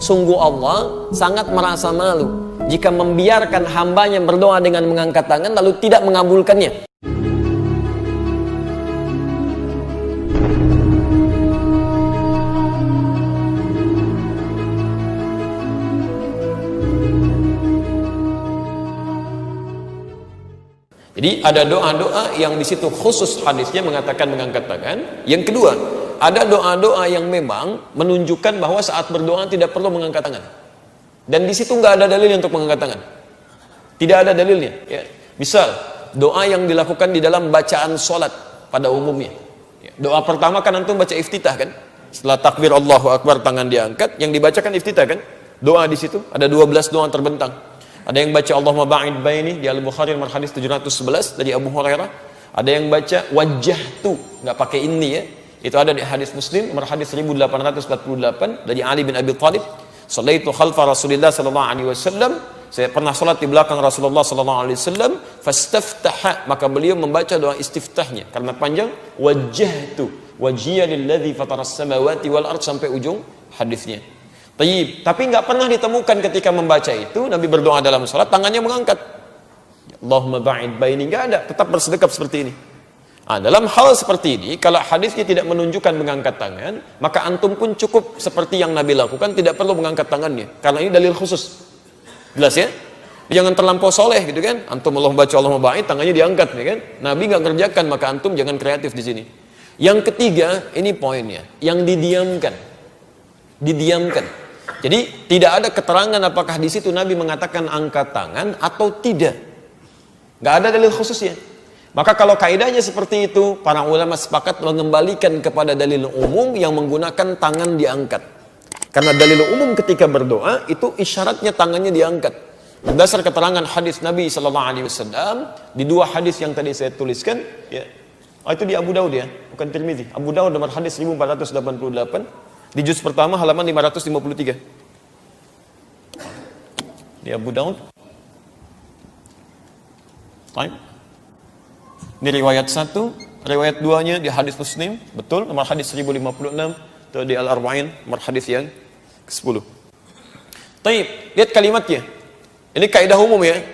Sungguh Allah sangat merasa malu jika membiarkan hambanya berdoa dengan mengangkat tangan lalu tidak mengabulkannya. Jadi ada doa-doa yang di situ khusus hadisnya mengatakan mengangkat tangan. Yang kedua, ada doa-doa yang memang menunjukkan bahwa saat berdoa tidak perlu mengangkat tangan. Dan di situ nggak ada dalil untuk mengangkat tangan. Tidak ada dalilnya. Ya. Misal, doa yang dilakukan di dalam bacaan sholat pada umumnya. Ya. Doa pertama kan antum baca iftitah kan? Setelah takbir Allahu Akbar tangan diangkat, yang dibacakan iftitah kan? Doa di situ ada 12 doa terbentang. Ada yang baca Allahumma ba'id baini di Al-Bukhari nomor hadis 711 dari Abu Hurairah. Ada yang baca wajjahtu, nggak pakai ini ya. Itu ada di hadis Muslim nomor hadis 1848 dari Ali bin Abi Thalib. Shallaitu khalfa Rasulillah sallallahu alaihi wasallam. Saya pernah salat di belakang Rasulullah sallallahu alaihi wasallam, fastaftaha, maka beliau membaca doa istiftahnya karena panjang, wajjahtu wajhiya lilladzi fataras samawati wal ardh sampai ujung hadisnya. Tapi nggak pernah ditemukan ketika membaca itu Nabi berdoa dalam salat tangannya mengangkat. Allahumma ba'id baini, nggak ada, tetap bersedekap seperti ini. Nah, dalam hal seperti ini, kalau hadisnya tidak menunjukkan mengangkat tangan, maka antum pun cukup seperti yang Nabi lakukan, tidak perlu mengangkat tangannya, karena ini dalil khusus. Jelas ya? Jangan terlampau soleh gitu kan? Antum Allah baca Allahumma ba'id, tangannya diangkat, ya kan? Nabi nggak kerjakan, maka antum jangan kreatif di sini. Yang ketiga, ini poinnya, yang didiamkan. Jadi tidak ada keterangan apakah di situ Nabi mengatakan angkat tangan atau tidak. Nggak ada dalil khususnya. Maka kalau kaidahnya seperti itu, para ulama sepakat mengembalikan kepada dalil umum yang menggunakan tangan diangkat. Karena dalil umum ketika berdoa itu isyaratnya tangannya diangkat. Berdasar keterangan hadis Nabi Sallallahu Alaihi Wasallam di dua hadis yang tadi saya tuliskan, ya, itu di Abu Daud ya, bukan Tirmidzi. Abu Daud nomor hadis 1488. Di juz pertama halaman 553. Di Abu Daud. Baik. Ini riwayat 1, riwayat 2-nya di hadis Muslim, betul, nomor hadis 1056, atau di Al-Arba'in, nomor hadis yang ke-10. Baik, lihat kalimatnya. Ini kaidah umum ya.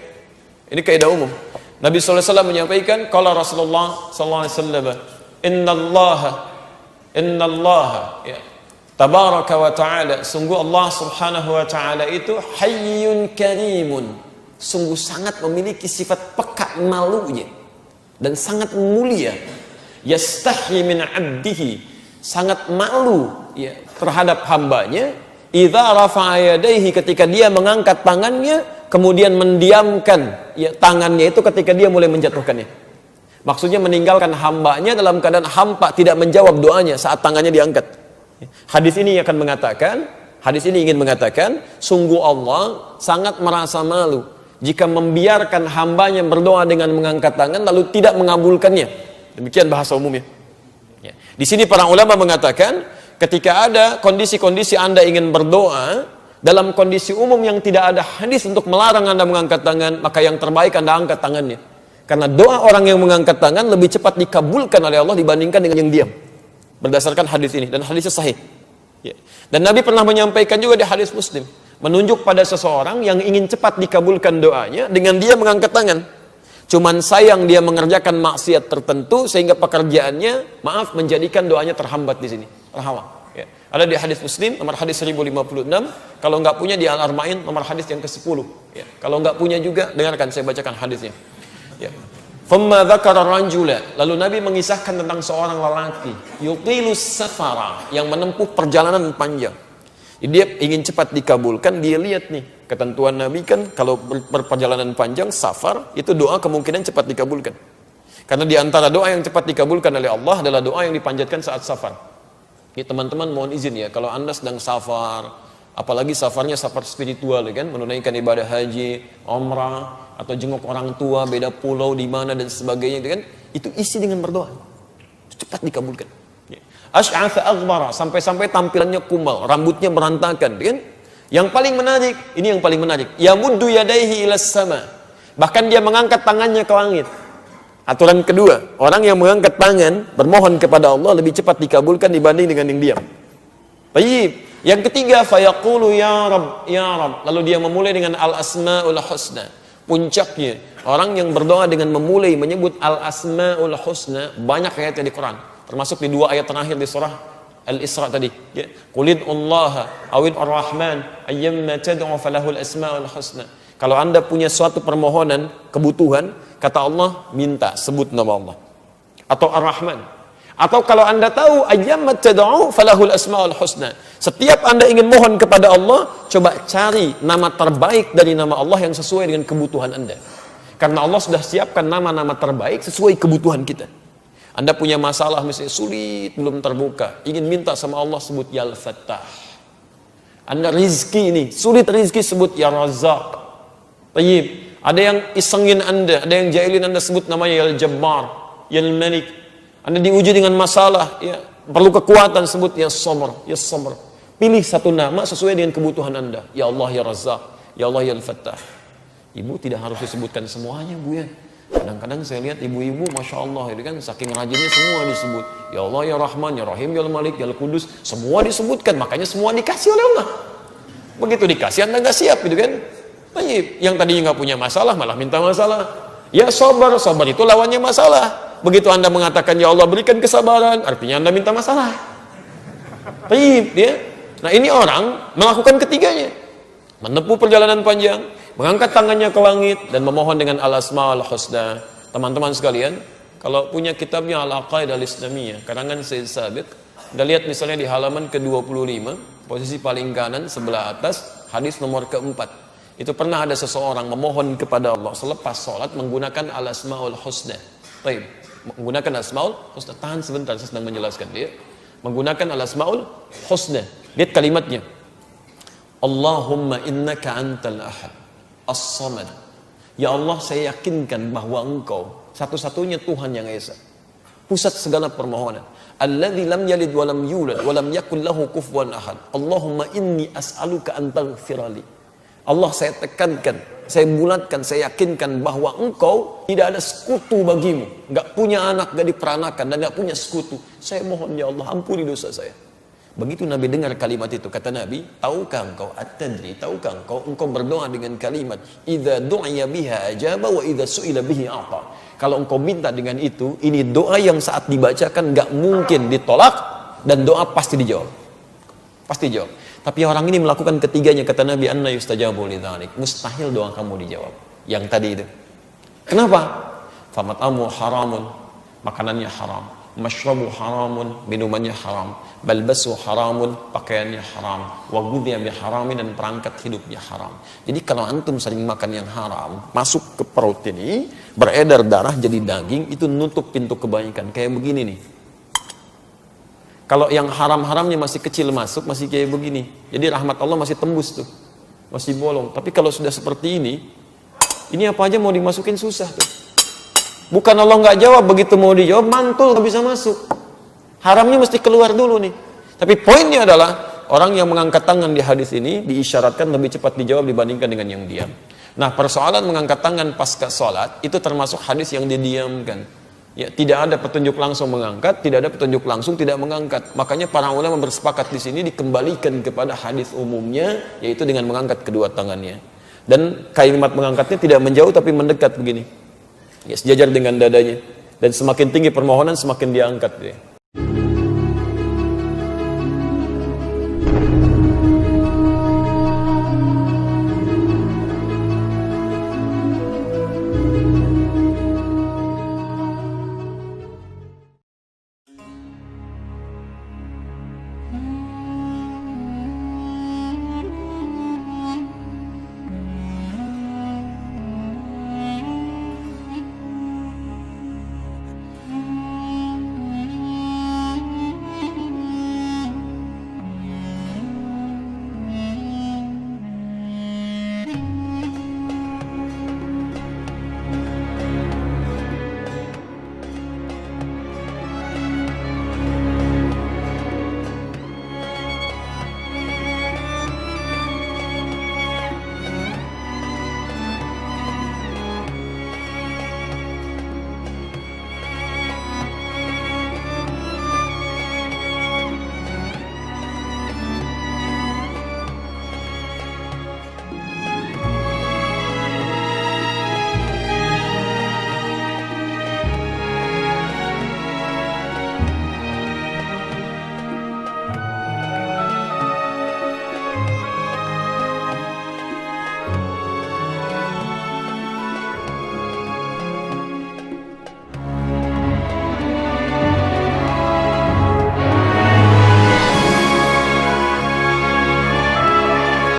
Ini kaidah umum. Nabi sallallahu alaihi wasallam menyampaikan, qala Rasulullah sallallahu alaihi wasallam, innallaha ya, tabaraka wa ta'ala, sungguh Allah subhanahu wa ta'ala itu hayyun karimun, sungguh sangat memiliki sifat peka malunya dan sangat mulia. Yastahi min abdihi, sangat malu ya, terhadap hambanya. Idza rafa'a yadayhi, ketika dia mengangkat tangannya, kemudian mendiamkan ya, tangannya itu ketika dia mulai menjatuhkannya. Maksudnya meninggalkan hambanya dalam keadaan hamba tidak menjawab doanya saat tangannya diangkat. Hadis ini ingin mengatakan, sungguh Allah sangat merasa malu jika membiarkan hambanya berdoa dengan mengangkat tangan lalu tidak mengabulkannya. Demikian bahasa umumnya. Ya. Di sini para ulama mengatakan, ketika ada kondisi-kondisi Anda ingin berdoa dalam kondisi umum yang tidak ada hadis untuk melarang Anda mengangkat tangan, maka yang terbaik Anda angkat tangannya. Karena doa orang yang mengangkat tangan lebih cepat dikabulkan oleh Allah dibandingkan dengan yang diam. Berdasarkan hadis ini, dan hadisnya sahih ya. Dan Nabi pernah menyampaikan juga di hadis Muslim, menunjuk pada seseorang yang ingin cepat dikabulkan doanya dengan dia mengangkat tangan. Cuman sayang dia mengerjakan maksiat tertentu sehingga pekerjaannya menjadikan doanya terhambat di sini, terhalang ya. Ada di hadis Muslim nomor hadis 1056. Kalau nggak punya di Al-Arba'in nomor hadis yang ke-10 ya. Kalau nggak punya juga dengarkan saya bacakan hadisnya ya. Thumma dzakara rajula, lalu Nabi mengisahkan tentang seorang lelaki yuqilus safara, yang menempuh perjalanan panjang. Jadi dia ingin cepat dikabulkan, dia lihat nih ketentuan Nabi kan kalau berperjalanan panjang safar itu doa kemungkinan cepat dikabulkan. Karena di antara doa yang cepat dikabulkan oleh Allah adalah doa yang dipanjatkan saat safar. Ini teman-teman mohon izin ya, kalau Anda sedang safar, apalagi safarnya safar spiritual kan, menunaikan ibadah haji, umrah, atau jenguk orang tua beda pulau di mana dan sebagainya kan, itu isi dengan berdoa cepat dikabulkan ya. Asy'atha aghbara, sampai-sampai tampilannya kumal, rambutnya berantakan kan. Yang paling menarik, ini yang paling menarik, yamuddu yadayhi ilas sama, bahkan dia mengangkat tangannya ke langit. Aturan kedua, orang yang mengangkat tangan bermohon kepada Allah lebih cepat dikabulkan dibanding dengan yang diam. Baik, Yang ketiga, fayaqulu ya Rabb, ya Rabb. Lalu dia memulai dengan al-asmaul husna. Puncaknya, orang yang berdoa dengan memulai menyebut al-asmaul husna, banyak ayatnya di Quran. Termasuk di 2 ayat terakhir di surah Al-Isra tadi. Ya. Qulid Allah awid ar-Rahman ayyamma tad'u falahul asmaul husna. Kalau Anda punya suatu permohonan, kebutuhan, kata Allah, minta, sebut nama Allah. Atau ar-Rahman. Atau kalau Anda tahu ayyamma tad'u falahul asmaul husna. Setiap Anda ingin mohon kepada Allah, coba cari nama terbaik dari nama Allah yang sesuai dengan kebutuhan Anda. Karena Allah sudah siapkan nama-nama terbaik sesuai kebutuhan kita. Anda punya masalah misalnya sulit, belum terbuka, ingin minta sama Allah, sebut ya Al-Fattah. Anda rizki ini, sulit rizki, sebut ya Razzaq. Tayyib. Ada yang isengin Anda, ada yang jahilin Anda, sebut namanya ya Al-Jabbar, ya Al-Malik. Anda diuji dengan masalah, ya, perlu kekuatan, sebut ya Sabr, ya Sabr. Pilih satu nama sesuai dengan kebutuhan Anda. Ya Allah ya Razzaq, ya Allah ya Al-Fattah. Ibu tidak harus disebutkan semuanya, Bu ya. Kadang-kadang saya lihat ibu-ibu, Masya Allah, itu kan saking rajinnya semua disebut. Ya Allah ya Rahman, ya Rahim, ya Al-Malik, ya Al-Qudus. Semua disebutkan, makanya semua dikasih oleh Allah. Begitu dikasih, Anda nggak siap, gitu kan. Yang tadinya nggak punya masalah, malah minta masalah. Ya Sabar, Sabar itu lawannya masalah. Begitu Anda mengatakan, ya Allah berikan kesabaran, artinya Anda minta masalah. Ya. Nah ini orang melakukan ketiganya. Menempuh perjalanan panjang, mengangkat tangannya ke langit, dan memohon dengan al-asma'ul husna. Teman-teman sekalian, kalau punya kitabnya Al-Aqaidah Al-Islamiyah, karangan Sayyid Sabiq, Anda lihat misalnya di halaman ke-25, posisi paling kanan, sebelah atas, hadis nomor keempat. Itu pernah ada seseorang memohon kepada Allah selepas sholat menggunakan al-asma'ul husna. Baik. Menggunakan asmaul husna. Tahan sebentar, saya sedang menjelaskan dia. Menggunakan al-asmaul husna. Lihat kalimatnya. Allahumma innaka antal ahad as-samad. Ya Allah, saya yakinkan bahwa Engkau satu-satunya Tuhan yang esa, pusat segala permohonan. Alladzi lam yalid wa lam yulad wa lam yakul lahu kufuwan ahad. Allahumma inni as'aluka an taghfirali. Allah, saya tekankan, saya bulatkan, saya yakinkan bahwa Engkau tidak ada sekutu bagimu, nggak punya anak, nggak diperanakan, dan nggak punya sekutu. Saya mohon ya Allah, ampuni dosa saya. Begitu Nabi dengar kalimat itu, kata Nabi, tahukah engkau at-tadri, tahukah engkau berdoa dengan kalimat idza du'iya biha ajaba wa idza su'ila bihi ata. Kalau engkau minta dengan itu, ini doa yang saat dibacakan nggak mungkin ditolak, dan doa pasti dijawab. Pasti jawab. Tapi orang ini melakukan ketiganya, kata Nabi, anna yustajabu lidzalik. Mustahil doa kamu dijawab. Yang tadi itu. Kenapa? Famatamu haramun, makanannya haram. Mashrabu haramun, minumannya haram. Balbasu haramun, pakaiannya haram. Wa ghudhiya biharamin, dan perangkat hidupnya haram. Jadi kalau antum sering makan yang haram, masuk ke perut ini, beredar darah jadi daging, itu nutup pintu kebaikan. Kayak begini nih. Kalau yang haram-haramnya masih kecil masuk, masih kayak begini. Jadi rahmat Allah masih tembus tuh. Masih bolong. Tapi kalau sudah seperti ini apa aja mau dimasukin susah tuh. Bukan Allah nggak jawab, begitu mau dijawab, mantul nggak bisa masuk. Haramnya mesti keluar dulu nih. Tapi poinnya adalah, orang yang mengangkat tangan di hadis ini, diisyaratkan lebih cepat dijawab dibandingkan dengan yang diam. Nah, persoalan mengangkat tangan pasca sholat, itu termasuk hadis yang didiamkan. Ya, tidak ada petunjuk langsung mengangkat, tidak ada petunjuk langsung tidak mengangkat. Makanya para ulama bersepakat di sini dikembalikan kepada hadis umumnya, yaitu dengan mengangkat kedua tangannya. Dan kalimat mengangkatnya tidak menjauh tapi mendekat begini. Ya, sejajar dengan dadanya. Dan semakin tinggi permohonan semakin diangkat dia.